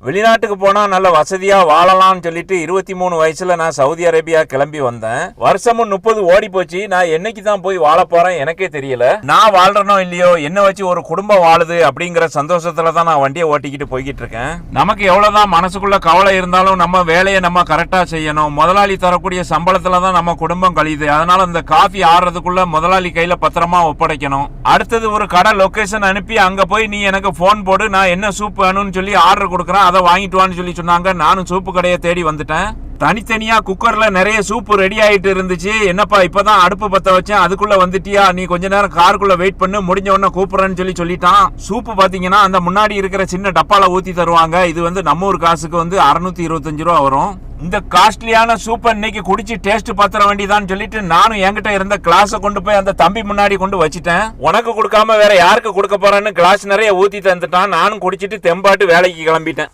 வெளிநாட்டுக்கு போனா நல்ல வசதியா வாழலாம்னு சொல்லிட்டு 23 வயசுல நான் சவுதி அரேபியா கிளம்பி வந்தேன். வருஷமும் 30 ஓடி போச்சு. நான் என்னைக்கு தான் போய் வாழ போறேன் எனக்கே தெரியல. நான் வாழ்றனோ இல்லையோ என்ன வச்சு ஒரு குடும்பம் வாழுது அப்படிங்கிற சந்தோஷத்துல தான் நான் வண்டியை ஓட்டிக்கிட்டு போய்கிட்டு இருக்கேன். நமக்கு எவ்வளவுதான் மனசுக்குள்ள கவலை இருந்தாலும் நம்ம வேலையை நம்ம கரெக்டா செய்யணும். முதலாளி தரக்கூடிய சம்பளத்துல தான் நம்ம குடும்பம் கழியுது. அதனால இந்த காஃபி ஆடுறதுக்குள்ள முதலாளி கையில பத்திரமா ஒப்படைக்கணும். அடுத்தது ஒரு கடை லொகேஷன் அனுப்பி அங்க போய் நீ எனக்கு போன் போடு, நான் என்ன சூப் வேணும்னு சொல்லி ஆர்டர் கொடுக்குறேன், அதை வாங்கிட்டு வான்னு சொல்லி சொன்னாங்க. நானும் சூப்பு கடையை தேடி வந்துட்டேன். தனித்தனியா குக்கர்ல நிறைய சூப்பு ரெடி ஆயிட்டு இருந்துச்சு. என்னப்பா இப்பதான் அடுப்பு பத்த வச்சேன், அதுக்குள்ள வந்துட்டியா, நீ கொஞ்ச நேரம் காருக்குள்ள வெயிட் பண்ணு, முடிஞ்ச உடனே கூப்பிடுறேன்னு சொல்லிட்டான். சூப்பு பாத்தீங்கன்னா அந்த முன்னாடி இருக்கிற சின்ன டப்பால ஊத்தி தருவாங்க. இது வந்து நம்ம ஊர் காசுக்கு வந்து 625 ரூபா வரும். இந்த காஸ்ட்லியான சூப்பை இன்னைக்கு குடிச்சு டேஸ்ட் பாத்திர வேண்டியதான்னு சொல்லிட்டு நானும் என்கிட்ட இருந்த கிளாஸை கொண்டு போய் அந்த தம்பி முன்னாடி கொண்டு வச்சுட்டேன். உனக்கு கொடுக்காம வேற யாருக்கு கொடுக்க போறேன்னு கிளாஸ் நிறைய ஊத்தி தந்துட்டான். நானும் குடிச்சிட்டு தெம்பாட்டு வேலைக்கு கிளம்பிட்டேன்.